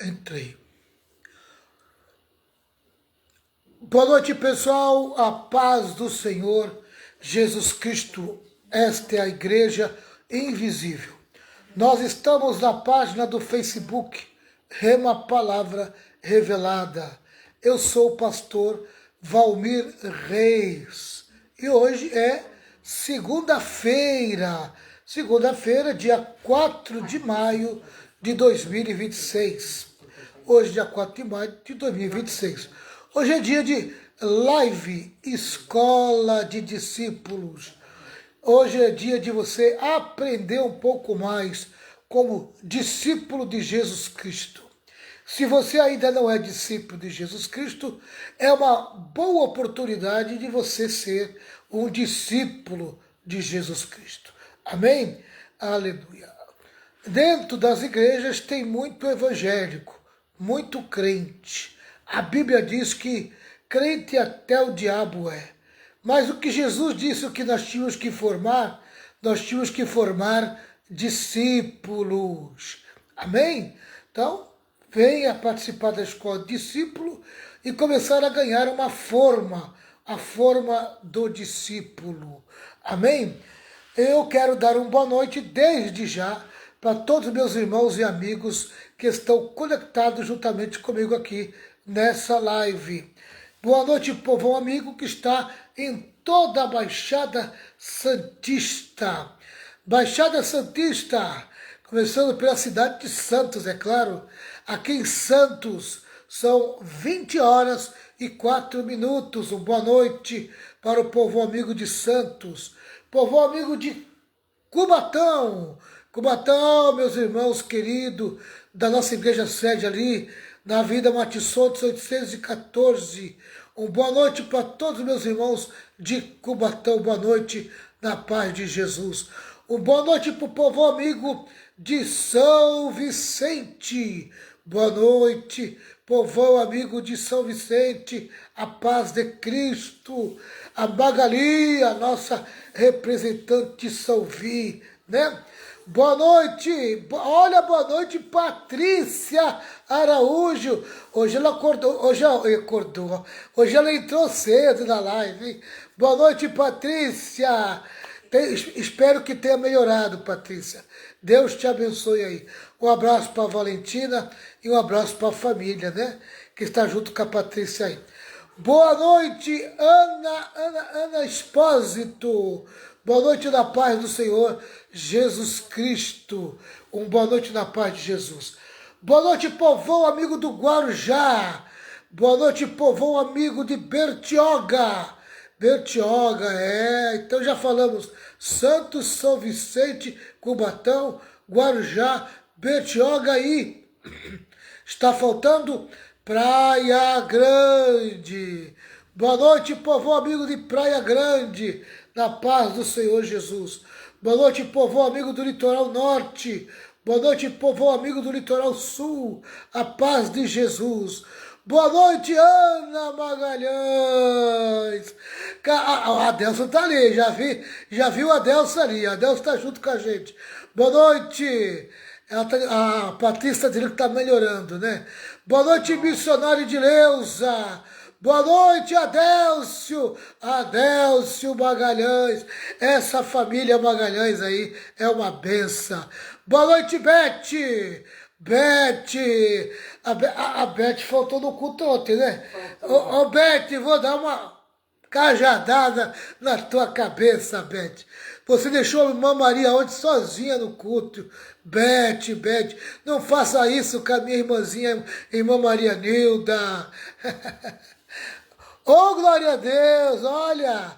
Entrei. Boa noite, pessoal. A paz do Senhor Jesus Cristo. Esta é a Igreja Invisível. Nós estamos na página do Facebook Rema Palavra Revelada. Eu sou o pastor Valmir Reis. E hoje é segunda-feira, dia 4 de maio de 2026. Hoje, dia 4 de maio de 2026. Hoje é dia de live Escola de Discípulos. Hoje é dia de você aprender um pouco mais como discípulo de Jesus Cristo. Se você ainda não é discípulo de Jesus Cristo, é uma boa oportunidade de você ser um discípulo de Jesus Cristo. Amém? Aleluia. Dentro das igrejas tem muito evangélico, muito crente. A Bíblia diz que crente até o diabo é. Mas o que Jesus disse, o que nós tínhamos que formar discípulos. Amém? Então, venha participar da escola de discípulo e começar a ganhar uma forma, a forma do discípulo. Amém? Eu quero dar uma boa noite desde já para todos os meus irmãos e amigos que estão conectados juntamente comigo aqui nessa live. Boa noite, povão amigo que está em toda a Baixada Santista. Baixada Santista, começando pela cidade de Santos, é claro. Aqui em Santos são 20 horas e 4 minutos. Uma boa noite para o povão amigo de Santos. Povão amigo de Cubatão. Cubatão, meus irmãos queridos, da nossa igreja sede ali, na Avenida Matissontes 814. Uma boa noite para todos os meus irmãos de Cubatão. Boa noite na paz de Jesus. Uma boa noite para o povo amigo de São Vicente. Boa noite, povão amigo de São Vicente. A paz de Cristo. A Magali, a nossa representante Salvi, né? Boa noite, olha, boa noite, Patrícia Araújo. Hoje ela entrou cedo na live, hein? Boa noite, Patrícia. Espero que tenha melhorado, Patrícia. Deus te abençoe aí. Um abraço para a Valentina e um abraço para a família, né? Que está junto com a Patrícia aí. Boa noite, Ana Espósito. Boa noite na paz do Senhor Jesus Cristo. Boa noite na paz de Jesus. Boa noite, povão amigo do Guarujá. Boa noite, povão amigo de Bertioga. Bertioga, então já falamos Santos, São Vicente, Cubatão, Guarujá, Bertioga e está faltando Praia Grande. Boa noite, povão amigo de Praia Grande, na paz do Senhor Jesus. Boa noite, povão amigo do Litoral Norte. Boa noite, povão amigo do Litoral Sul, a paz de Jesus. Boa noite, Ana Magalhães. A Adelson está ali, já viu a Adelson ali. A Adelson está junto com a gente. Boa noite. A Patrícia está dizendo que está melhorando, né? Boa noite, missionário de Leusa. Boa noite, Adélcio Magalhães. Essa família Magalhães aí é uma benção. Boa noite, Beth. A Beth faltou no culto ontem, né? Ô, Beth, vou dar uma cajadada na tua cabeça, Beth. Você deixou a irmã Maria ontem sozinha no culto. Beth, não faça isso com a minha irmãzinha, irmã Maria Nilda. Oh, glória a Deus, olha,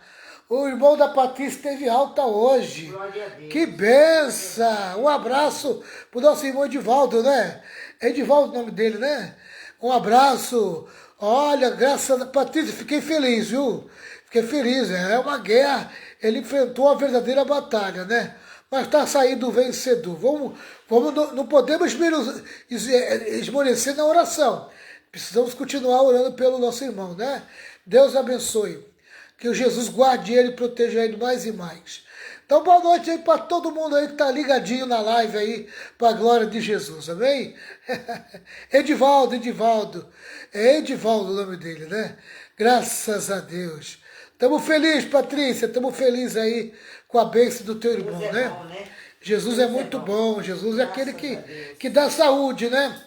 o irmão da Patrícia teve alta hoje. Glória a Deus. Que benção! Um abraço pro nosso irmão Edivaldo, né? É Edivaldo o nome dele, né? Um abraço. Olha, graças a Patrícia, fiquei feliz, viu? Fiquei feliz, é uma guerra. Ele enfrentou a verdadeira batalha, né? Mas está saindo vencedor. Não podemos esmorecer na oração. Precisamos continuar orando pelo nosso irmão, né? Deus abençoe. Que o Jesus guarde ele e proteja ele mais e mais. Então, boa noite aí para todo mundo aí que tá ligadinho na live aí, para a glória de Jesus, amém? Edivaldo. É Edivaldo o nome dele, né? Graças a Deus. Estamos felizes, Patrícia, estamos felizes aí com a bênção do teu irmão, né? Bom, né? Jesus é muito bom, Jesus é aquele que dá saúde, né?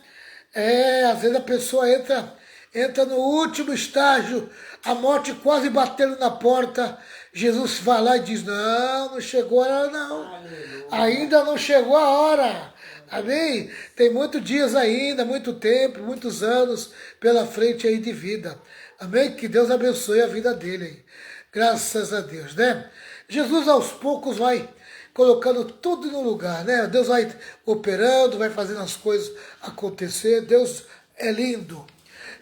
Às vezes a pessoa entra no último estágio, a morte quase batendo na porta, Jesus vai lá e diz, não chegou a hora não, Aleluia. ainda não chegou a hora, amém? Tem muitos dias ainda, muito tempo, muitos anos pela frente aí de vida, amém? Que Deus abençoe a vida dele aí, graças a Deus, né? Jesus aos poucos vai colocando tudo no lugar, né? Deus vai operando, vai fazendo as coisas acontecer. Deus é lindo.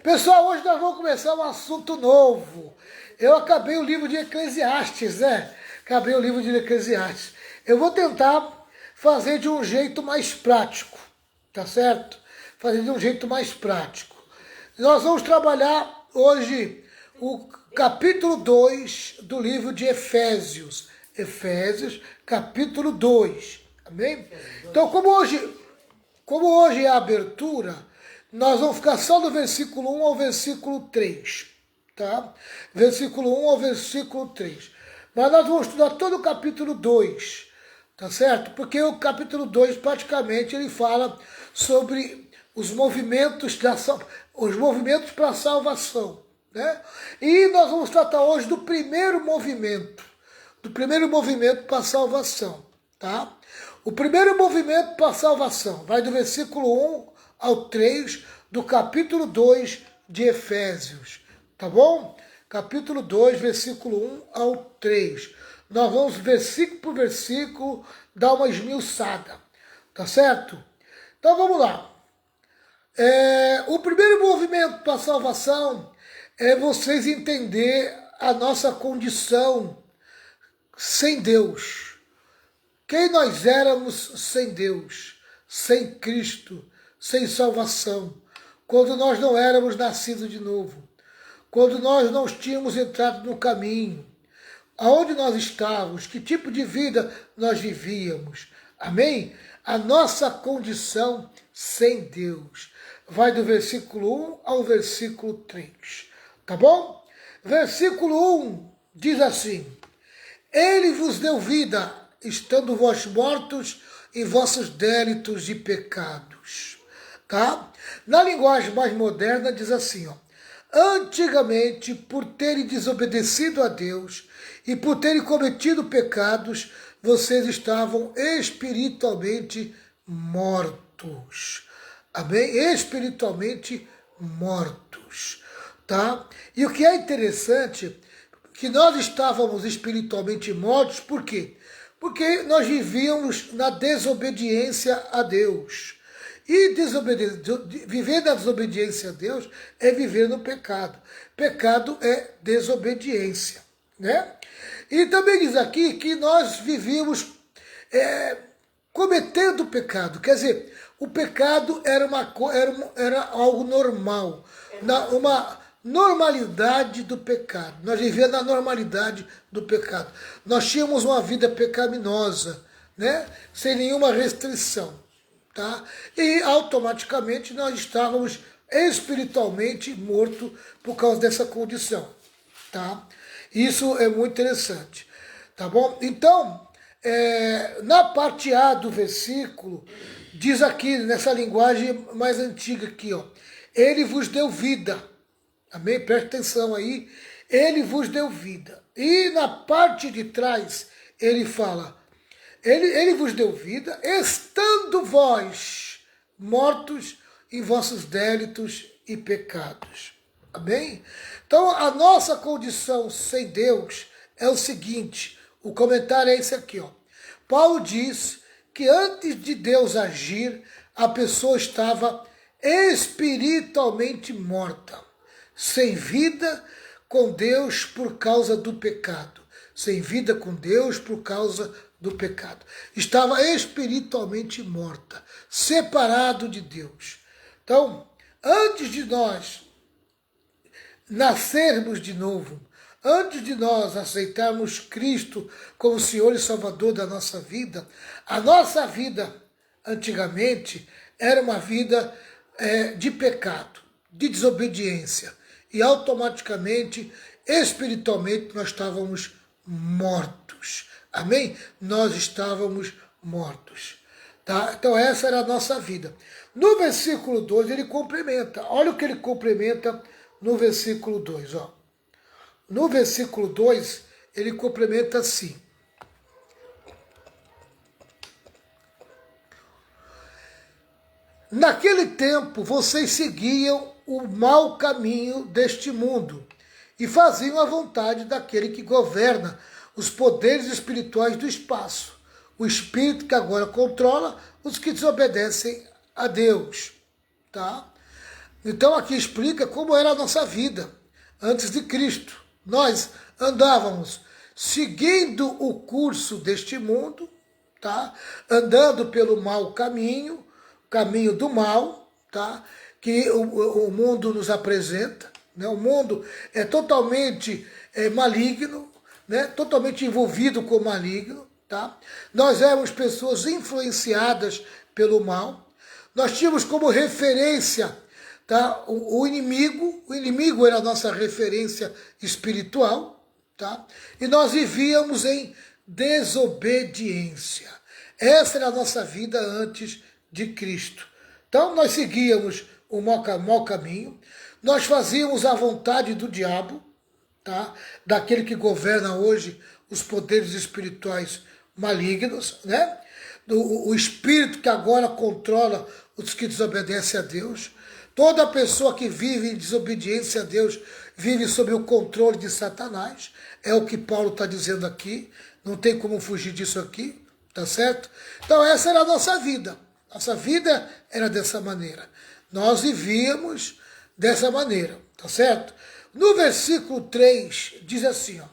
Pessoal, hoje nós vamos começar um assunto novo. Eu acabei o livro de Eclesiastes, né? Acabei o livro de Eclesiastes. Eu vou tentar fazer de um jeito mais prático, tá certo? Fazer de um jeito mais prático. Nós vamos trabalhar hoje o capítulo 2 do livro de Efésios. Efésios, capítulo 2. Amém? Então, como hoje é a abertura, nós vamos ficar só do versículo 1 ao versículo 3. Tá? Versículo 1 ao versículo 3. Mas nós vamos estudar todo o capítulo 2. Tá certo? Porque o capítulo 2, praticamente, ele fala sobre os movimentos para a salvação. Né? E nós vamos tratar hoje do primeiro movimento para a salvação, tá? O primeiro movimento para a salvação vai do versículo 1 ao 3 do capítulo 2 de Efésios, tá bom? Capítulo 2, versículo 1 ao 3. Nós vamos versículo por versículo dar uma esmiuçada, tá certo? Então vamos lá. O primeiro movimento para a salvação é vocês entender a nossa condição sem Deus. Quem nós éramos sem Deus, sem Cristo, sem salvação, quando nós não éramos nascidos de novo, quando nós não tínhamos entrado no caminho, aonde nós estávamos, que tipo de vida nós vivíamos, amém? A nossa condição sem Deus. Vai do versículo 1 ao versículo 3, tá bom? Versículo 1 diz assim, ele vos deu vida, estando vós mortos em vossos délitos e pecados. Tá? Na linguagem mais moderna diz assim, ó, antigamente, por terem desobedecido a Deus e por terem cometido pecados, vocês estavam espiritualmente mortos. Amém? Espiritualmente mortos. Tá? E o que é interessante que nós estávamos espiritualmente mortos, por quê? Porque nós vivíamos na desobediência a Deus. E viver na desobediência a Deus é viver no pecado. Pecado é desobediência, né? E também diz aqui que nós vivíamos cometendo pecado. Quer dizer, o pecado era algo normal, uma normalidade do pecado. Nós vivíamos na normalidade do pecado. Nós tínhamos uma vida pecaminosa, né? Sem nenhuma restrição. Tá? E automaticamente nós estávamos espiritualmente mortos por causa dessa condição. Tá? Isso é muito interessante. Tá bom? Então, na parte A do versículo, diz aqui, nessa linguagem mais antiga aqui, ó, ele vos deu vida. Amém? Preste atenção aí. Ele vos deu vida. E na parte de trás, ele fala, ele vos deu vida, estando vós mortos em vossos délitos e pecados. Amém? Então, a nossa condição sem Deus é o seguinte, o comentário é esse aqui, ó. Paulo diz que antes de Deus agir, a pessoa estava espiritualmente morta, sem vida com Deus por causa do pecado. Sem vida com Deus por causa do pecado. Estava espiritualmente morta, separado de Deus. Então, antes de nós nascermos de novo, antes de nós aceitarmos Cristo como Senhor e Salvador da nossa vida, a nossa vida antigamente era uma vida de pecado, de desobediência. E automaticamente, espiritualmente, nós estávamos mortos. Amém? Nós estávamos mortos. Tá? Então essa era a nossa vida. No versículo 2 ele complementa. Olha o que ele complementa no versículo 2. Ó. No versículo 2 ele complementa assim. Naquele tempo vocês seguiam o mau caminho deste mundo e faziam a vontade daquele que governa os poderes espirituais do espaço, o espírito que agora controla os que desobedecem a Deus. Tá? Então aqui explica como era a nossa vida antes de Cristo. Nós andávamos seguindo o curso deste mundo, tá? Andando pelo mau caminho, caminho do mal, tá? Que o mundo nos apresenta, né? O mundo é totalmente maligno, né? Totalmente envolvido com o maligno, tá? Nós éramos pessoas influenciadas pelo mal. Nós tínhamos como referência, tá? O inimigo era a nossa referência espiritual, tá? E nós vivíamos em desobediência. Essa era a nossa vida antes de Cristo. Então nós seguíamos o mau caminho, nós fazíamos a vontade do diabo, tá? Daquele que governa hoje os poderes espirituais malignos, né? O espírito que agora controla os que desobedecem a Deus. Toda pessoa que vive em desobediência a Deus vive sob o controle de Satanás. É o que Paulo está dizendo aqui. Não tem como fugir disso aqui, tá certo? Então essa era a nossa vida. Nossa vida era dessa maneira. Nós vivíamos dessa maneira, tá certo? No versículo 3 diz assim, ó.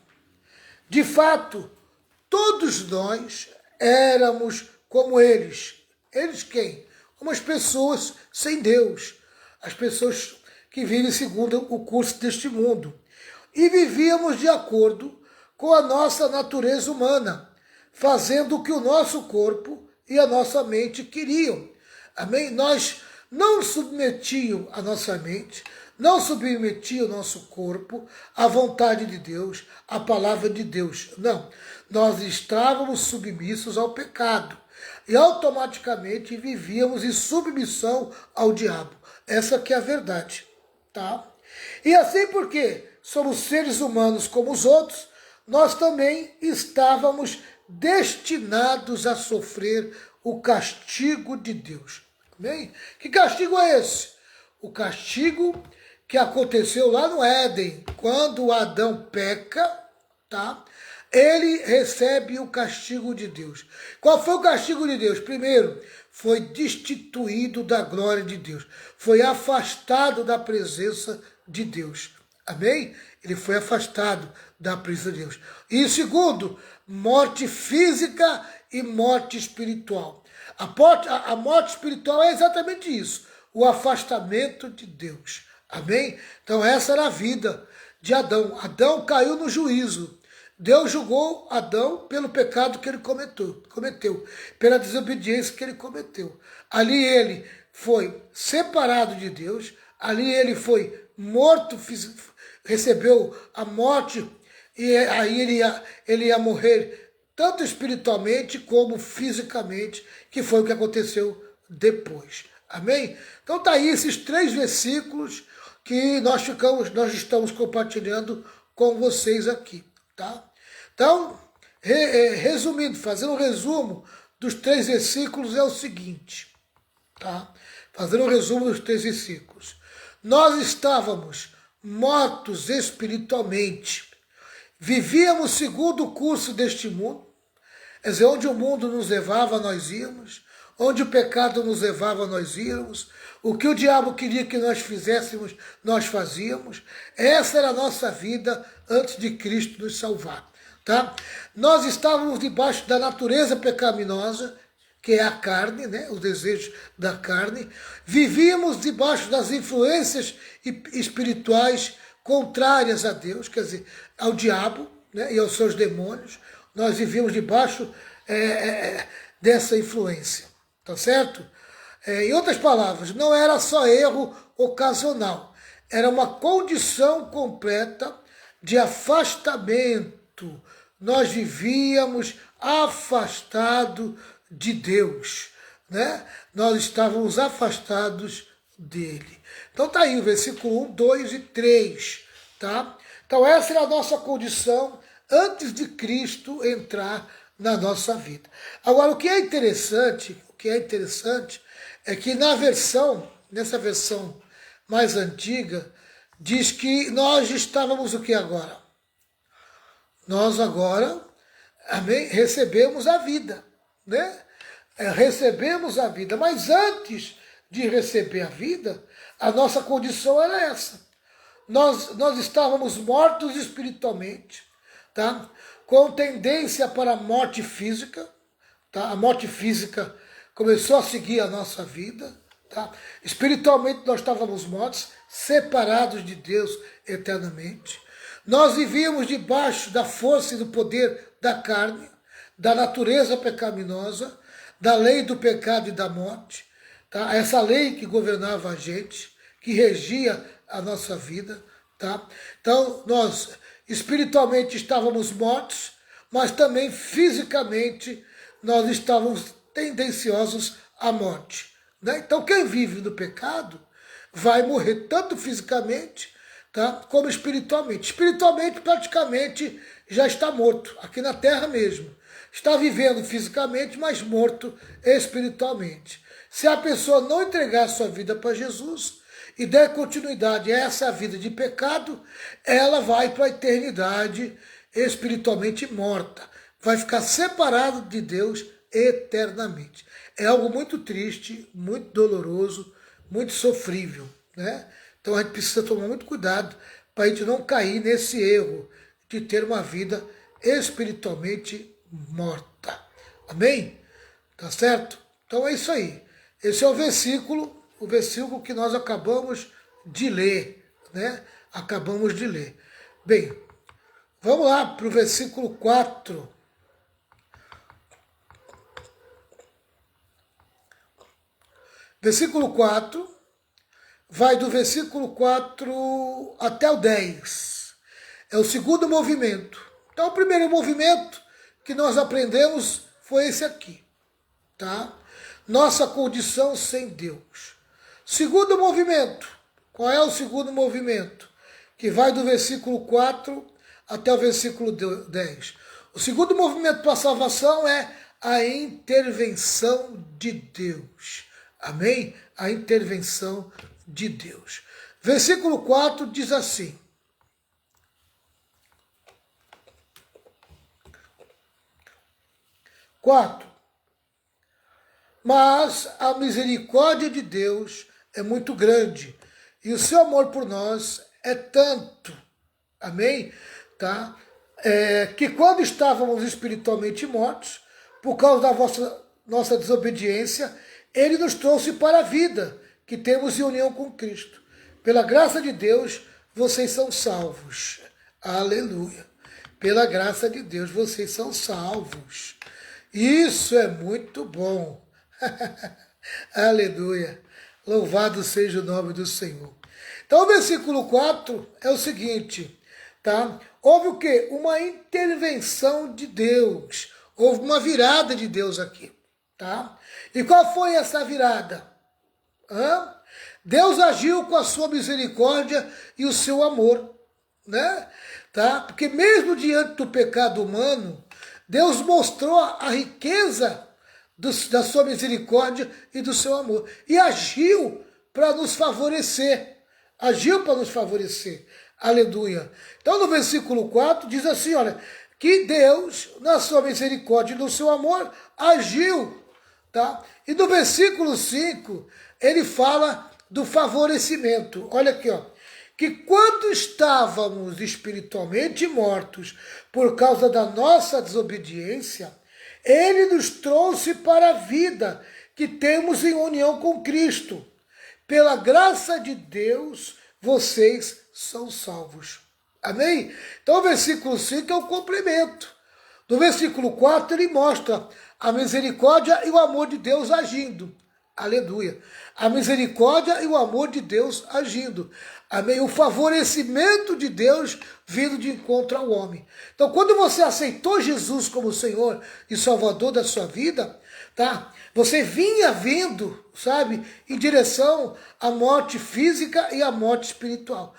De fato, todos nós éramos como eles. Eles quem? Como as pessoas sem Deus. As pessoas que vivem segundo o curso deste mundo. E vivíamos de acordo com a nossa natureza humana, fazendo o que o nosso corpo e a nossa mente queriam. Amém? Nós não submetiam a nossa mente, não submetiam o nosso corpo à vontade de Deus, à palavra de Deus. Não. Nós estávamos submissos ao pecado e automaticamente vivíamos em submissão ao diabo. Essa que é a verdade, tá? E assim porque somos seres humanos como os outros, nós também estávamos destinados a sofrer o castigo de Deus. Amém? Que castigo é esse? O castigo que aconteceu lá no Éden, quando Adão peca, tá? Ele recebe o castigo de Deus. Qual foi o castigo de Deus? Primeiro, foi destituído da glória de Deus. Foi afastado da presença de Deus. Amém? Ele foi afastado da presença de Deus. E segundo, morte física e morte espiritual. A morte espiritual é exatamente isso, o afastamento de Deus. Amém? Então essa era a vida de Adão. Adão caiu no juízo. Deus julgou Adão pelo pecado que ele cometeu, pela desobediência que ele cometeu. Ali ele foi separado de Deus, ali ele foi morto, recebeu a morte, e aí ele ia morrer tanto espiritualmente como fisicamente, que foi o que aconteceu depois. Amém? Então tá aí esses 3 versículos que nós estamos compartilhando com vocês aqui. Tá? Então, resumindo, fazendo um resumo dos 3 versículos é o seguinte, tá? Fazendo um resumo dos 3 versículos. Nós estávamos mortos espiritualmente, vivíamos segundo o curso deste mundo, quer dizer, onde o mundo nos levava, nós íamos, onde o pecado nos levava, nós íamos, o que o diabo queria que nós fizéssemos, nós fazíamos. Essa era a nossa vida antes de Cristo nos salvar. Tá? Nós estávamos debaixo da natureza pecaminosa, que é a carne, né? Os desejos da carne. Vivíamos debaixo das influências espirituais contrárias a Deus, quer dizer, ao diabo, né, e aos seus demônios. Nós vivíamos debaixo dessa influência, tá certo? Em outras palavras, não era só erro ocasional, era uma condição completa de afastamento. Nós vivíamos afastados de Deus, né? Nós estávamos afastados dele. Então tá aí o versículo 1, 2 e 3, tá? Então essa era a nossa condição antes de Cristo entrar na nossa vida. Agora o que é interessante é que nessa versão mais antiga, diz que nós estávamos o que agora? Nós agora, amém, recebemos a vida, né? Recebemos a vida, mas antes de receber a vida, a nossa condição era essa. Nós estávamos mortos espiritualmente, tá? Com tendência para a morte física, tá? A morte física começou a seguir a nossa vida, tá? Espiritualmente nós estávamos mortos, separados de Deus eternamente. Nós vivíamos debaixo da força e do poder da carne, da natureza pecaminosa, da lei do pecado e da morte, tá? Essa lei que governava a gente, que regia a nossa vida, tá? Então nós espiritualmente estávamos mortos, mas também fisicamente nós estávamos tendenciosos à morte, né? Então quem vive no pecado vai morrer tanto fisicamente, tá, como espiritualmente. Espiritualmente praticamente já está morto, aqui na terra mesmo. Está vivendo fisicamente, mas morto espiritualmente. Se a pessoa não entregar sua vida para Jesus e der continuidade a essa vida de pecado, ela vai para a eternidade espiritualmente morta. Vai ficar separada de Deus eternamente. É algo muito triste, muito doloroso, muito sofrível, né? Então a gente precisa tomar muito cuidado para a gente não cair nesse erro de ter uma vida espiritualmente morta. Amém? Tá certo? Então é isso aí. Esse é o versículo que nós acabamos de ler, né? Acabamos de ler. Bem, vamos lá para o versículo 4. Versículo 4, vai do versículo 4 até o 10. É o segundo movimento. Então, o primeiro movimento que nós aprendemos foi esse aqui, tá? Nossa condição sem Deus. Segundo movimento. Qual é o segundo movimento? Que vai do versículo 4 até o versículo 10. O segundo movimento para a salvação é a intervenção de Deus. Amém? A intervenção de Deus. Versículo 4 diz assim: mas a misericórdia de Deus é muito grande e o seu amor por nós é tanto, amém? Tá? Que quando estávamos espiritualmente mortos, por causa da nossa desobediência, ele nos trouxe para a vida que temos em união com Cristo. Pela graça de Deus, vocês são salvos. Aleluia. Pela graça de Deus, vocês são salvos. Isso é muito bom. Aleluia. Louvado seja o nome do Senhor. Então, o versículo 4 é o seguinte, tá? Houve o quê? Uma intervenção de Deus. Houve uma virada de Deus aqui, tá? E qual foi essa virada? Deus agiu com a sua misericórdia e o seu amor, né? Tá? Porque mesmo diante do pecado humano, Deus mostrou a riqueza da sua misericórdia e do seu amor. E agiu para nos favorecer. Agiu para nos favorecer. Aleluia. Então no versículo 4 diz assim, olha, que Deus, na sua misericórdia e no seu amor, agiu. Tá? E no versículo 5, ele fala do favorecimento. Olha aqui, ó. Que quando estávamos espiritualmente mortos por causa da nossa desobediência, ele nos trouxe para a vida que temos em união com Cristo. Pela graça de Deus, vocês são salvos. Amém? Então o versículo 5 é o complemento. No versículo 4 ele mostra a misericórdia e o amor de Deus agindo. Aleluia. A misericórdia e o amor de Deus agindo. Amém? O favorecimento de Deus vindo de encontro ao homem. Então, quando você aceitou Jesus como Senhor e Salvador da sua vida, tá? Você vinha vindo, sabe, em direção à morte física e à morte espiritual.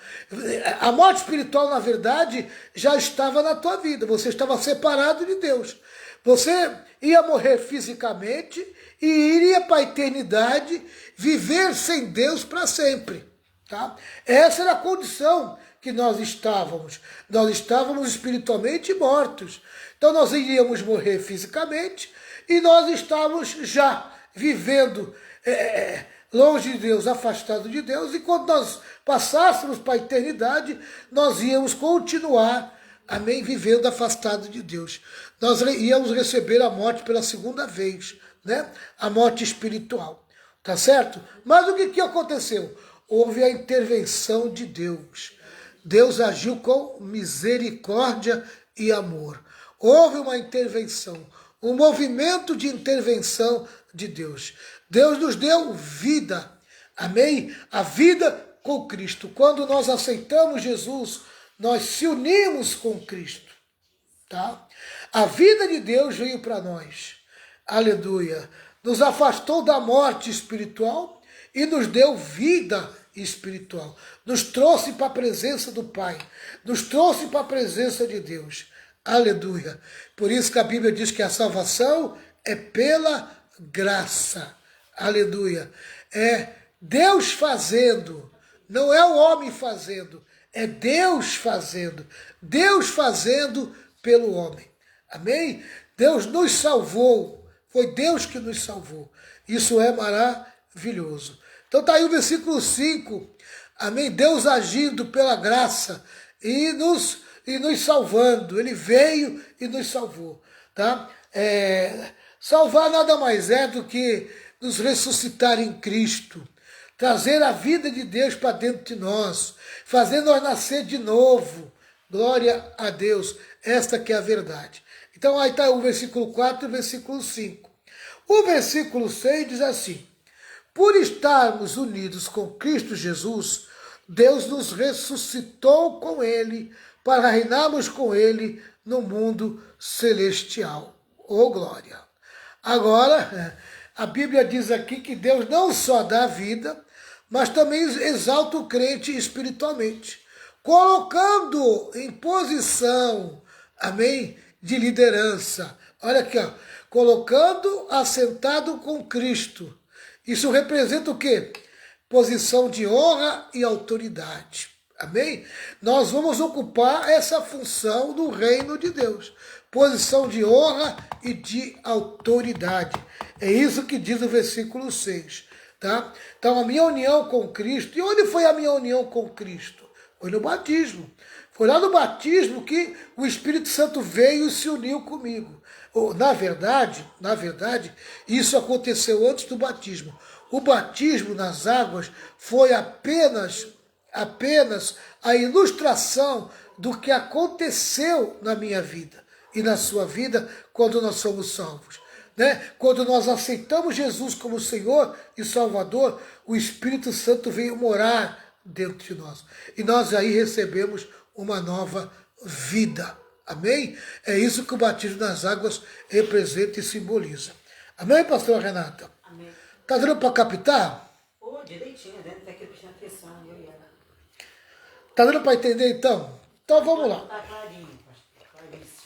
A morte espiritual, na verdade, já estava na tua vida. Você estava separado de Deus. Você ia morrer fisicamente e iria para a eternidade viver sem Deus para sempre. Tá? Essa era a condição que nós estávamos. Nós estávamos espiritualmente mortos. Então nós iríamos morrer fisicamente e nós estávamos já vivendo longe de Deus, afastado de Deus. E quando nós passássemos para a eternidade, nós íamos continuar, amém, vivendo afastado de Deus. Nós íamos receber a morte pela segunda vez, né? A morte espiritual. Tá certo? Mas o que aconteceu? Houve a intervenção de Deus. Deus agiu com misericórdia e amor. Houve uma intervenção, um movimento de intervenção de Deus. Deus nos deu vida, amém? A vida com Cristo. Quando nós aceitamos Jesus, nós se unimos com Cristo, tá? A vida de Deus veio para nós, aleluia. Nos afastou da morte espiritual e nos deu vida espiritual. Nos trouxe para a presença do Pai. Nos trouxe para a presença de Deus. Aleluia. Por isso que a Bíblia diz que a salvação é pela graça. Aleluia. É Deus fazendo. Não é o homem fazendo. É Deus fazendo. Deus fazendo pelo homem. Amém? Deus nos salvou. Foi Deus que nos salvou. Isso é maravilhoso. Então está aí o versículo 5. Amém? Deus agindo pela graça e nos salvando. Ele veio e nos salvou. Tá? Salvar nada mais é do que nos ressuscitar em Cristo. Trazer a vida de Deus para dentro de nós. Fazer nós nascer de novo. Glória a Deus. Esta que é a verdade. Então aí está o versículo 4 e o versículo 5. O versículo 6 diz assim: por estarmos unidos com Cristo Jesus, Deus nos ressuscitou com Ele para reinarmos com Ele no mundo celestial. Oh, glória! Agora, a Bíblia diz aqui que Deus não só dá vida, mas também exalta o crente espiritualmente, colocando em posição, amém, de liderança. Olha aqui, ó, colocando assentado com Cristo. Isso representa o quê? Posição de honra e autoridade. Amém? Nós vamos ocupar essa função do reino de Deus. Posição de honra e de autoridade. É isso que diz o versículo 6. Tá? Então, a minha união com Cristo. E onde foi a minha união com Cristo? Foi no batismo. Foi lá no batismo que o Espírito Santo veio e se uniu comigo. Na verdade, isso aconteceu antes do batismo. O batismo nas águas foi apenas a ilustração do que aconteceu na minha vida e na sua vida quando nós somos salvos. Né? Quando nós aceitamos Jesus como Senhor e Salvador, o Espírito Santo veio morar dentro de nós. E nós aí recebemos uma nova vida. Amém? É isso que o batismo nas águas representa e simboliza. Amém, pastora Renata? Amém. Tá dando para captar? Oh, direitinho, né? Tá aqui prestando atenção, eu e ela. Tá dando para entender então? Então vamos lá. Tá clarinho, pastor, claríssimo.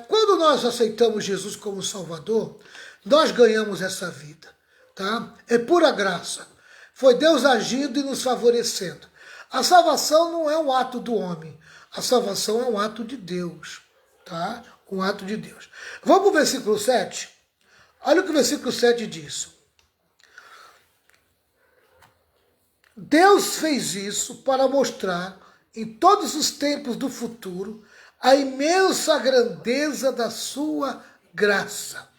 Quando nós aceitamos Jesus como Salvador, nós ganhamos essa vida. Tá? É pura graça. Foi Deus agindo e nos favorecendo. A salvação não é um ato do homem. A salvação é um ato de Deus. Tá? Um ato de Deus. Vamos para o versículo 7? Olha o que o versículo 7 diz. Deus fez isso para mostrar em todos os tempos do futuro a imensa grandeza da sua graça,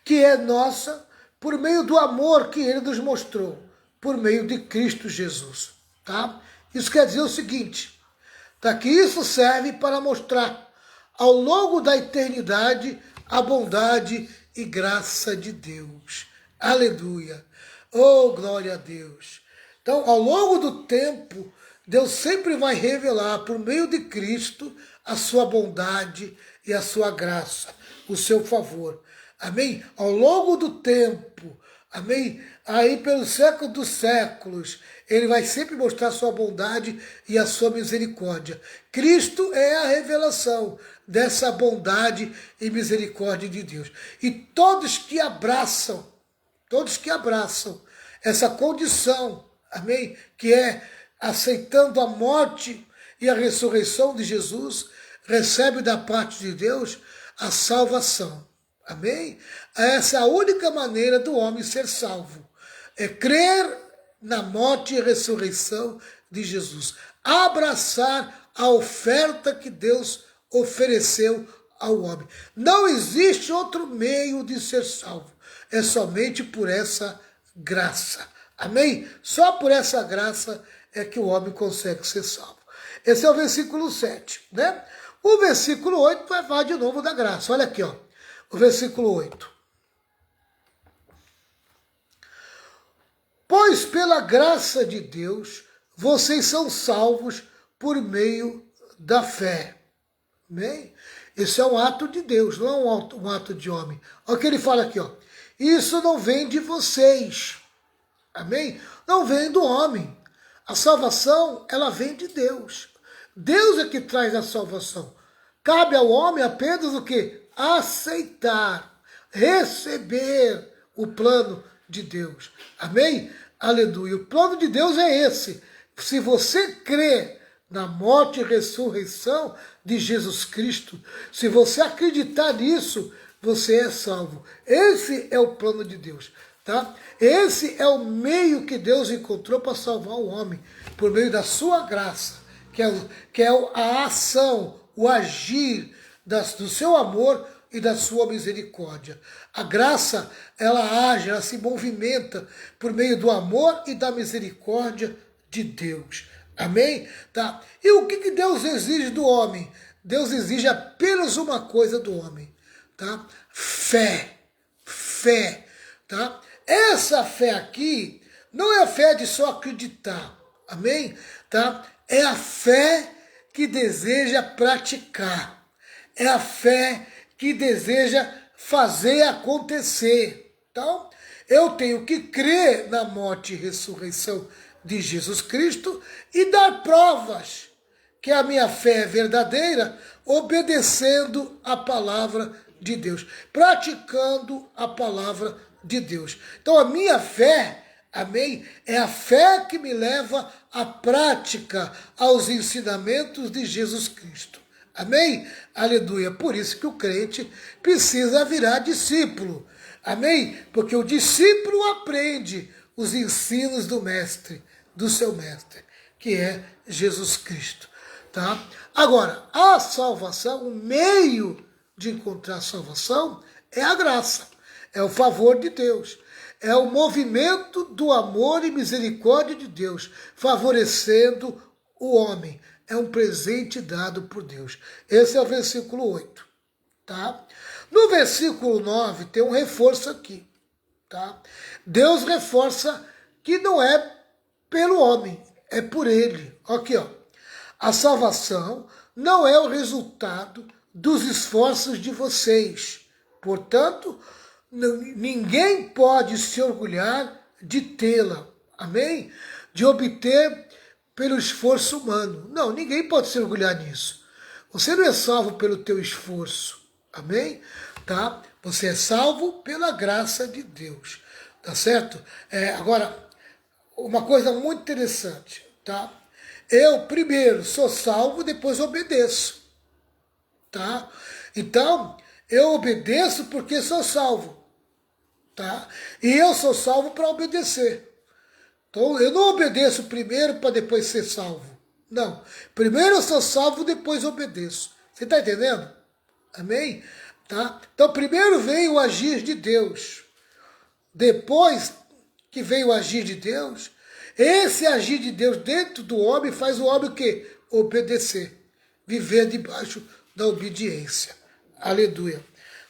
que é nossa por meio do amor que Ele nos mostrou por meio de Cristo Jesus, tá? Isso quer dizer o seguinte, tá? Que isso serve para mostrar ao longo da eternidade a bondade e graça de Deus. Aleluia. Oh, glória a Deus. Então, ao longo do tempo, Deus sempre vai revelar por meio de Cristo a sua bondade e a sua graça, o seu favor. Amém? Ao longo do tempo, amém? Aí pelo século dos séculos, ele vai sempre mostrar a sua bondade e a sua misericórdia. Cristo é a revelação dessa bondade e misericórdia de Deus. E todos que abraçam essa condição, amém? Que é aceitando a morte e a ressurreição de Jesus, recebe da parte de Deus a salvação. Amém? Essa é a única maneira do homem ser salvo. É crer na morte e ressurreição de Jesus. Abraçar a oferta que Deus ofereceu ao homem. Não existe outro meio de ser salvo. É somente por essa graça. Amém? Só por essa graça é que o homem consegue ser salvo. Esse é o versículo 7, né? O versículo 8 vai falar de novo da graça. Olha aqui, ó. O versículo 8. Pois pela graça de Deus, vocês são salvos por meio da fé. Amém? Esse é um ato de Deus, não é um ato de homem. Olha o que ele fala aqui, ó. Isso não vem de vocês. Amém? Não vem do homem. A salvação, ela vem de Deus. Deus é que traz a salvação. Cabe ao homem apenas o quê? Aceitar, receber o plano de Deus. Amém? Aleluia. O plano de Deus é esse. Se você crê na morte e ressurreição de Jesus Cristo, se você acreditar nisso, você é salvo. Esse é o plano de Deus. Tá? Esse é o meio que Deus encontrou para salvar o homem, por meio da sua graça, que é a ação, o agir do seu amor e da sua misericórdia. A graça, ela age, ela se movimenta por meio do amor e da misericórdia de Deus. Amém? Tá? E o que Deus exige do homem? Deus exige apenas uma coisa do homem, tá? Fé. Fé, tá? Essa fé aqui não é a fé de só acreditar, amém? Tá? É a fé que deseja praticar, é a fé que deseja fazer acontecer. Então, eu tenho que crer na morte e ressurreição de Jesus Cristo e dar provas que a minha fé é verdadeira, obedecendo a palavra de Deus, praticando a palavra de Deus. Então a minha fé, amém, é a fé que me leva à prática, aos ensinamentos de Jesus Cristo. Amém? Aleluia. Por isso que o crente precisa virar discípulo. Amém? Porque o discípulo aprende os ensinos do mestre, do seu mestre, que é Jesus Cristo. Tá? Agora, a salvação, o meio de encontrar a salvação é a graça, é o favor de Deus, é o movimento do amor e misericórdia de Deus, favorecendo o homem. É um presente dado por Deus. Esse é o versículo 8. Tá? No versículo 9 tem um reforço aqui. Tá? Deus reforça que não é pelo homem, é por ele. Aqui, ó. A salvação não é o resultado dos esforços de vocês. Portanto, ninguém pode se orgulhar de tê-la. Amém? De obter pelo esforço humano. Não, ninguém pode se orgulhar nisso. Você não é salvo pelo teu esforço. Amém? Tá? Você é salvo pela graça de Deus. Tá certo? Agora, uma coisa muito interessante, tá? Eu primeiro sou salvo, depois obedeço. Tá? Então, eu obedeço porque sou salvo. Tá? E eu sou salvo para obedecer. Então, eu não obedeço primeiro para depois ser salvo. Não. Primeiro eu sou salvo, depois obedeço. Você está entendendo? Amém? Tá? Então, primeiro vem o agir de Deus. Depois que veio o agir de Deus, esse agir de Deus dentro do homem faz o homem o quê? Obedecer, viver debaixo da obediência. Aleluia.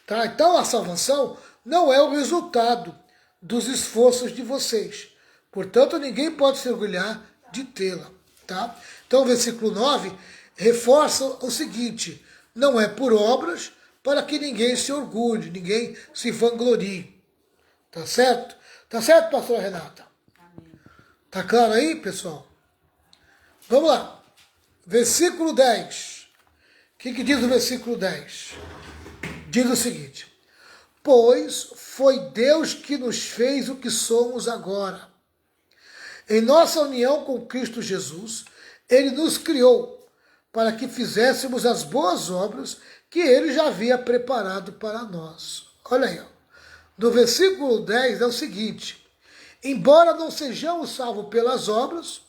Tá? Então a salvação não é o resultado dos esforços de vocês. Portanto, ninguém pode se orgulhar de tê-la. Tá? Então o versículo 9 reforça o seguinte: não é por obras para que ninguém se orgulhe, ninguém se vanglorie. Tá certo? Tá certo, pastora Renata? Amém. Tá claro aí, pessoal? Vamos lá. Versículo 10. O que diz o versículo 10? Diz o seguinte: pois foi Deus que nos fez o que somos agora. Em nossa união com Cristo Jesus, Ele nos criou para que fizéssemos as boas obras que Ele já havia preparado para nós. Olha aí, ó. No versículo 10 é o seguinte: embora não sejamos salvos pelas obras,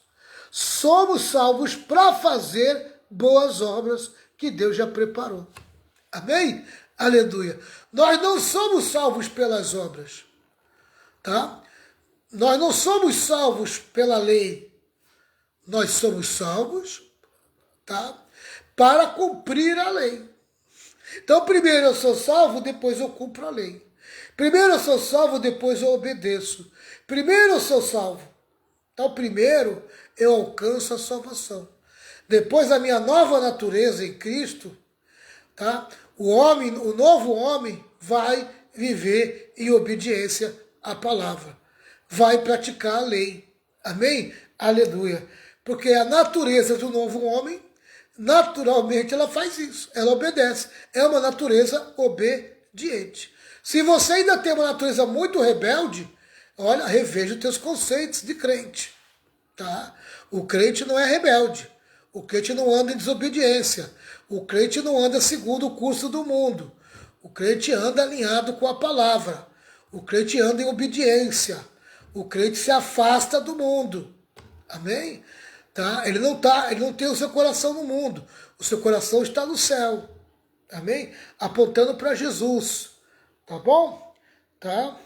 somos salvos para fazer boas obras que Deus já preparou. Amém? Aleluia. Nós não somos salvos pelas obras, tá? Nós não somos salvos pela lei. Nós somos salvos, tá? Para cumprir a lei. Então, primeiro eu sou salvo, depois eu cumpro a lei. Primeiro eu sou salvo, depois eu obedeço. Primeiro eu sou salvo. Então, primeiro eu alcanço a salvação. Depois a minha nova natureza em Cristo, tá? O novo homem vai viver em obediência à palavra. Vai praticar a lei. Amém? Aleluia. Porque a natureza do novo homem, naturalmente ela faz isso. Ela obedece. É uma natureza obediente. Se você ainda tem uma natureza muito rebelde, olha, reveja os teus conceitos de crente. Tá? O crente não é rebelde. O crente não anda em desobediência. O crente não anda segundo o curso do mundo. O crente anda alinhado com a palavra. O crente anda em obediência. O crente se afasta do mundo. Amém? Tá? Ele não tem o seu coração no mundo. O seu coração está no céu. Amém? Apontando para Jesus. Tá bom? Tá?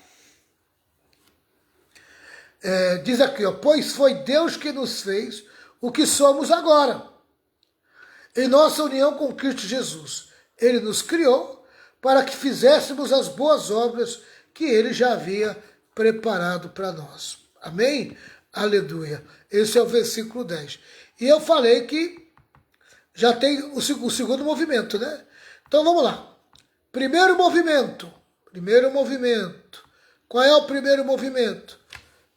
Diz aqui, ó, pois foi Deus que nos fez o que somos agora. Em nossa união com Cristo Jesus, Ele nos criou para que fizéssemos as boas obras que Ele já havia preparado para nós. Amém? Aleluia. Esse é o versículo 10. E eu falei que já tem o segundo movimento, né? Então vamos lá. Primeiro movimento. Qual é o primeiro movimento?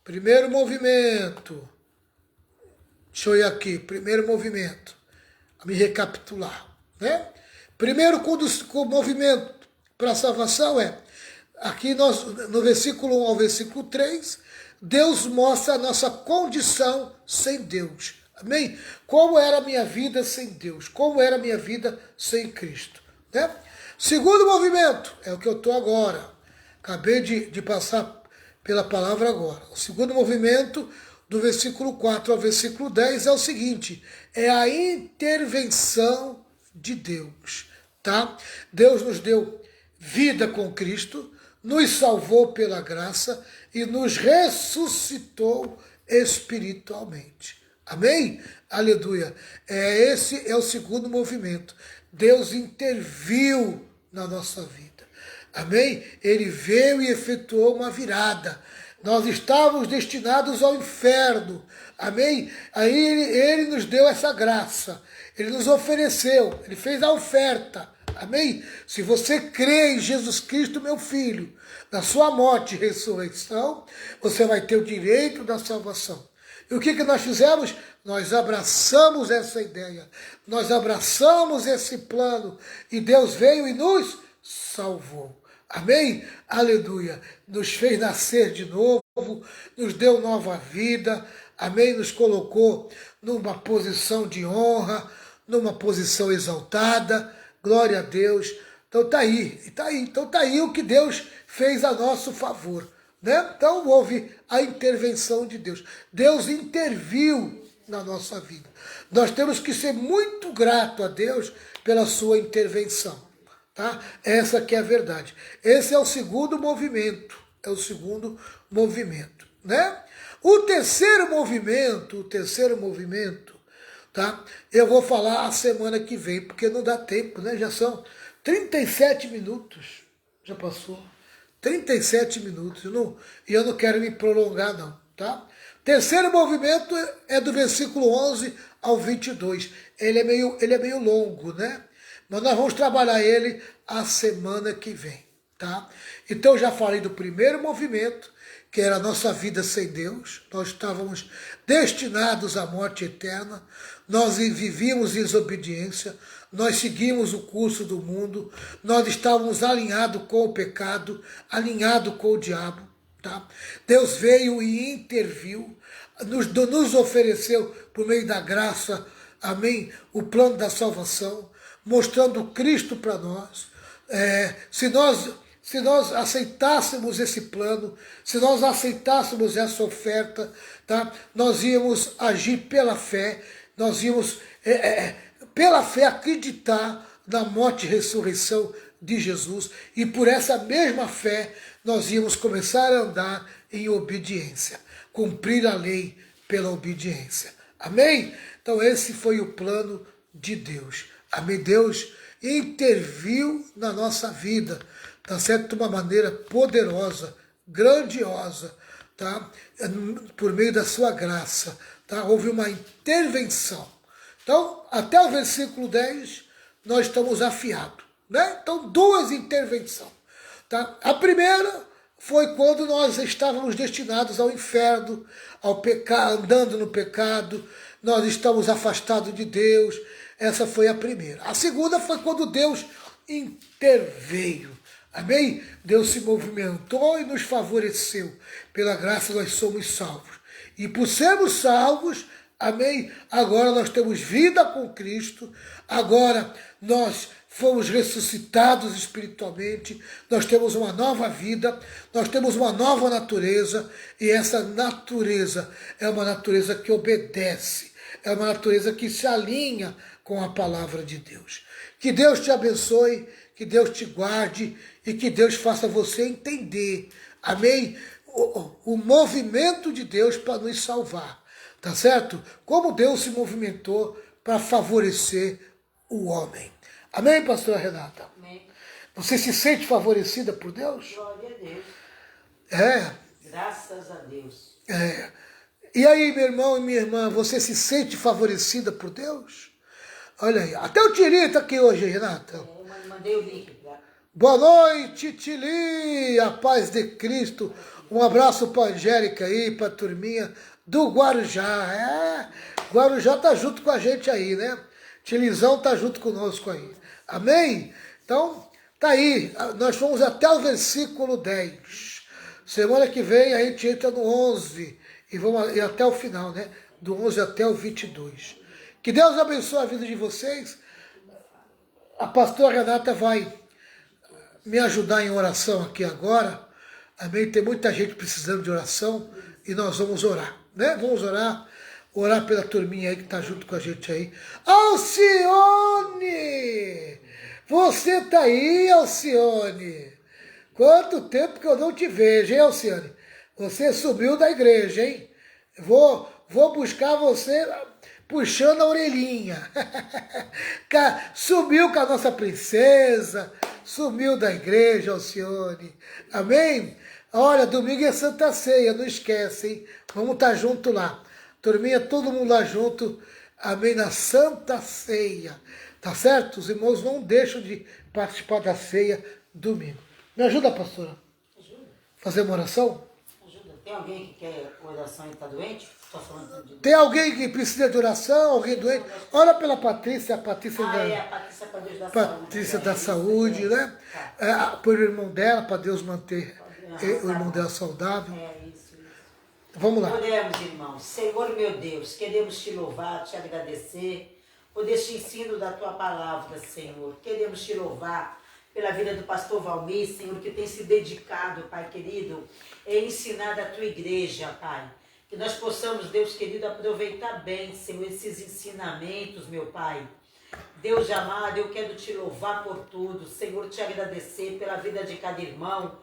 Primeiro movimento. Deixa eu ir aqui. Primeiro movimento. Me recapitular, né? Primeiro com o movimento para a salvação aqui no versículo 1 ao versículo 3, Deus mostra a nossa condição sem Deus. Amém? Como era a minha vida sem Deus? Como era a minha vida sem Cristo? Né? Segundo movimento, é o que eu estou agora. Acabei de passar pela palavra agora. O segundo movimento, do versículo 4 ao versículo 10, é o seguinte: é a intervenção de Deus. Tá? Deus nos deu vida com Cristo, nos salvou pela graça e nos ressuscitou espiritualmente. Amém? Aleluia. Esse é o segundo movimento. Deus interviu na nossa vida. Amém? Ele veio e efetuou uma virada. Nós estávamos destinados ao inferno. Amém? Aí ele nos deu essa graça. Ele nos ofereceu. Ele fez a oferta. Amém? Se você crê em Jesus Cristo, meu filho, na sua morte e ressurreição, você vai ter o direito da salvação. E o que nós fizemos? Nós abraçamos essa ideia. Nós abraçamos esse plano. E Deus veio e nos salvou. Amém? Aleluia. Nos fez nascer de novo, nos deu nova vida. Amém? Nos colocou numa posição de honra, numa posição exaltada. Glória a Deus. Então tá aí. Então tá aí o que Deus fez a nosso favor. Né? Então houve a intervenção de Deus. Deus interviu na nossa vida. Nós temos que ser muito grato a Deus pela sua intervenção. Tá? Essa que é a verdade. Esse é o segundo movimento. né? O terceiro movimento, tá? Eu vou falar a semana que vem, porque não dá tempo, né? Já são 37 minutos, já passou. 37 minutos, e eu não quero me prolongar não, tá? Terceiro movimento é do versículo 11 ao 22. Ele é meio longo, né? Mas nós vamos trabalhar ele a semana que vem, tá? Então eu já falei do primeiro movimento, que era a nossa vida sem Deus. Nós estávamos destinados à morte eterna, nós vivíamos em desobediência, nós seguimos o curso do mundo, nós estávamos alinhados com o pecado, alinhados com o diabo. Tá? Deus veio e interviu, nos ofereceu por meio da graça, amém, o plano da salvação, mostrando Cristo para nós. Se nós aceitássemos esse plano, se nós aceitássemos essa oferta, tá? Nós íamos agir pela fé, nós íamos pela fé acreditar na morte e ressurreição de Jesus, e por essa mesma fé nós íamos começar a andar em obediência, cumprir a lei pela obediência. Amém? Então esse foi o plano de Deus. Amém? Deus interviu na nossa vida, tá certo? De uma maneira poderosa, grandiosa, tá? Por meio da sua graça, tá? Houve uma intervenção. Então, até o versículo 10, nós estamos afiados, né? Então, duas intervenções, tá? A primeira foi quando nós estávamos destinados ao inferno, ao pecado, andando no pecado, nós estamos afastados de Deus. Essa foi a primeira. A segunda foi quando Deus interveio. Amém? Deus se movimentou e nos favoreceu. Pela graça nós somos salvos. E por sermos salvos, amém? Agora nós temos vida com Cristo. Agora nós fomos ressuscitados espiritualmente. Nós temos uma nova vida. Nós temos uma nova natureza. E essa natureza é uma natureza que obedece. É uma natureza que se alinha com a palavra de Deus. Que Deus te abençoe, que Deus te guarde e que Deus faça você entender, amém? O movimento de Deus para nos salvar, tá certo? Como Deus se movimentou para favorecer o homem. Amém, pastora Renata? Amém. Você se sente favorecida por Deus? Glória a Deus. É. Graças a Deus. E aí, meu irmão e minha irmã, você se sente favorecida por Deus? Olha aí, até o Tiri está aqui hoje, Renata. Eu mandei o link para... Boa noite, Tili, a paz de Cristo. Um abraço para a Angélica aí, para a turminha do Guarujá. Guarujá tá junto com a gente aí, né? Tilizão tá junto conosco aí. Amém? Então, tá aí. Nós fomos até o versículo 10. Semana que vem a gente entra no 11 e vamos ir até o final, né? Do 11 até o 22. Que Deus abençoe a vida de vocês. A pastora Renata vai me ajudar em oração aqui agora. Amém? Tem muita gente precisando de oração e nós vamos orar, né? Vamos orar pela turminha aí que está junto com a gente aí. Alcione! Você tá aí, Alcione? Quanto tempo que eu não te vejo, hein, Alcione? Você sumiu da igreja, hein? Vou buscar você puxando a orelhinha. Sumiu com a nossa princesa, sumiu da igreja, Alcione. Amém? Olha, domingo é Santa Ceia, não esquece, hein? Vamos estar junto lá. Turminha, todo mundo lá junto, amém, na Santa Ceia. Tá certo? Os irmãos não deixam de participar da ceia domingo. Me ajuda, pastora? Ajuda. Fazer uma oração? Ajuda. Tem alguém que quer oração e está doente? Estou falando de... Tem alguém que precisa de oração? Alguém doente? Ora pela Patrícia, a Patrícia a Patrícia para Deus da Patrícia Saúde. da Saúde, né? Tá. Por o irmão dela, para Deus manter o irmão dela saudável. Isso. Vamos lá. Oremos, irmãos. Senhor, meu Deus, queremos te louvar, te agradecer por este ensino da tua palavra, Senhor. Queremos te louvar pela vida do pastor Valmir, Senhor, que tem se dedicado, Pai querido, em ensinar a tua igreja, Pai. Que nós possamos, Deus querido, aproveitar bem, Senhor, esses ensinamentos, meu Pai. Deus amado, eu quero te louvar por tudo, Senhor, te agradecer pela vida de cada irmão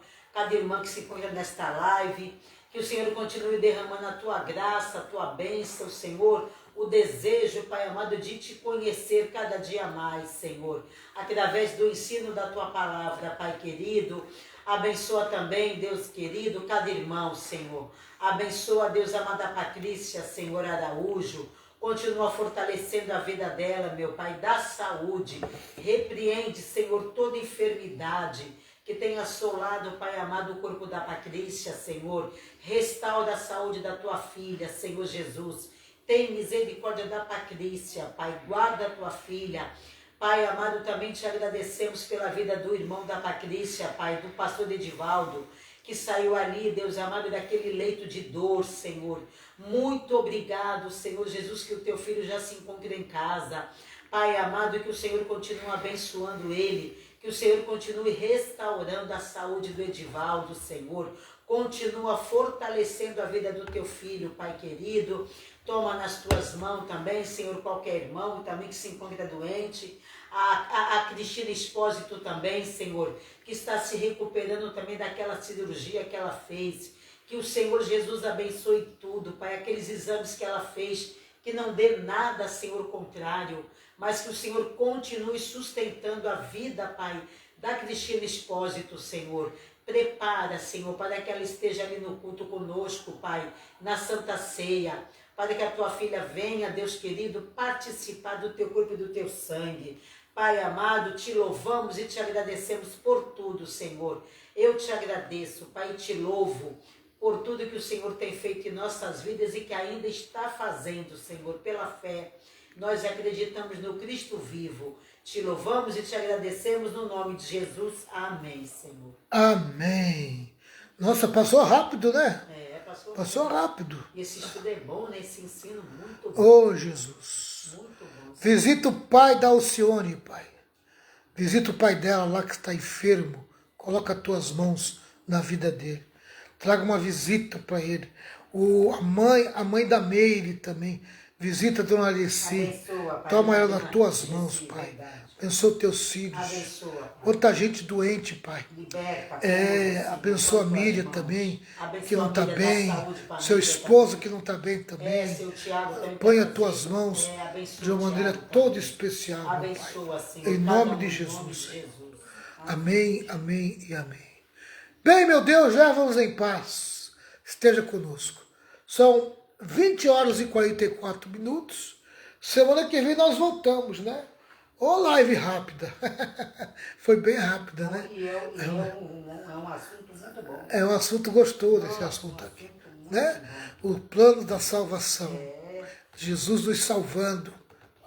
que se encontra nesta live. Que o Senhor continue derramando a tua graça, a tua bênção, Senhor, o desejo, Pai amado, de te conhecer cada dia mais, Senhor, através do ensino da tua palavra, Pai querido. Abençoa também, Deus querido, cada irmão, Senhor. Abençoa, Deus amado, a Patrícia, Senhor Araújo. Continua fortalecendo a vida dela, meu Pai, dá saúde. Repreende, Senhor, toda enfermidade que tenha assolado, Pai amado, o corpo da Patrícia, Senhor. Restaura a saúde da tua filha, Senhor Jesus. Tem misericórdia da Patrícia, Pai. Guarda a tua filha. Pai amado, também te agradecemos pela vida do irmão da Patrícia, Pai, do pastor Edivaldo, que saiu ali, Deus amado, daquele leito de dor, Senhor. Muito obrigado, Senhor Jesus, que o teu filho já se encontra em casa. Pai amado, que o Senhor continue abençoando ele, que o Senhor continue restaurando a saúde do Edivaldo, Senhor. Continua fortalecendo a vida do teu filho, Pai querido. Toma nas tuas mãos também, Senhor, qualquer irmão também que se encontra doente. A Cristina Espósito também, Senhor, que está se recuperando também daquela cirurgia que ela fez. Que o Senhor Jesus abençoe tudo, Pai, aqueles exames que ela fez, que não dê nada, Senhor, contrário, mas que o Senhor continue sustentando a vida, Pai, da Cristina Espósito, Senhor. Prepara, Senhor, para que ela esteja ali no culto conosco, Pai, na Santa Ceia, para que a tua filha venha, Deus querido, participar do teu corpo e do teu sangue. Pai amado, te louvamos e te agradecemos por tudo, Senhor. Eu te agradeço, Pai, e te louvo por tudo que o Senhor tem feito em nossas vidas e que ainda está fazendo, Senhor, pela fé. Nós acreditamos no Cristo vivo. Te louvamos e te agradecemos no nome de Jesus. Amém, Senhor. Amém. Nossa, passou rápido, né? Passou rápido. E esse estudo é bom, né? Esse ensino muito bom. Oh, Jesus. Muito bom. Visita o pai da Alcione, Pai. Visita o pai dela lá que está enfermo. Coloca as tuas mãos na vida dele. Traga uma visita para ele. A mãe da Meire também. Visita a dona Alessi. Toma ela nas tuas mãos, Pai. Abençoa teus filhos. Abençoa, Pai. Outra gente doente, Pai. Liberta, Abençoa a Miriam também, que não está bem. Saúde, Seu esposo que não está bem também. seu Tiago também Põe tá as tuas fazendo. mãos Abençoa de uma maneira o Tiago toda também. especial, meu Pai. Abençoa, Senhor, Em cada nome um, de em Jesus. nome de Jesus. Amém, amém e amém. Bem, meu Deus, leva-nos em paz. Esteja conosco. São 20 horas e 44 minutos. Semana que vem nós voltamos, né? Ô, live rápida. Foi bem rápida, né? E é um assunto muito bom. É um assunto gostoso esse assunto aqui, né? O plano da salvação. Jesus nos salvando,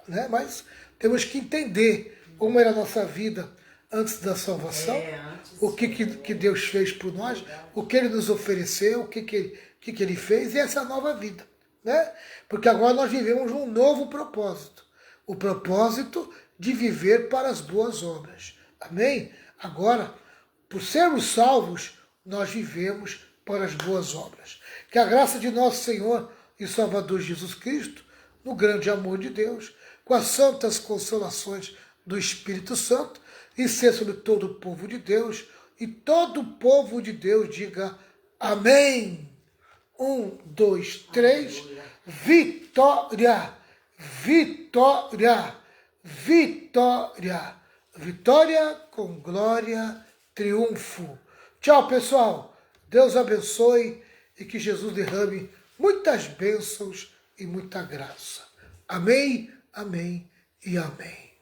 né? Mas temos que entender como era a nossa vida antes da salvação, o que Deus fez por nós, o que Ele nos ofereceu, o que Ele fez, e essa nova vida, né? Porque agora nós vivemos um novo propósito, o propósito de viver para as boas obras. Amém? Agora, por sermos salvos, nós vivemos para as boas obras. Que a graça de nosso Senhor e Salvador Jesus Cristo, no grande amor de Deus, com as santas consolações do Espírito Santo, e ser sobre todo o povo de Deus, e todo o povo de Deus diga amém. 1, 2, 3, vitória, vitória, vitória, vitória com glória, triunfo. Tchau, pessoal. Deus abençoe e que Jesus derrame muitas bênçãos e muita graça. Amém, amém e amém.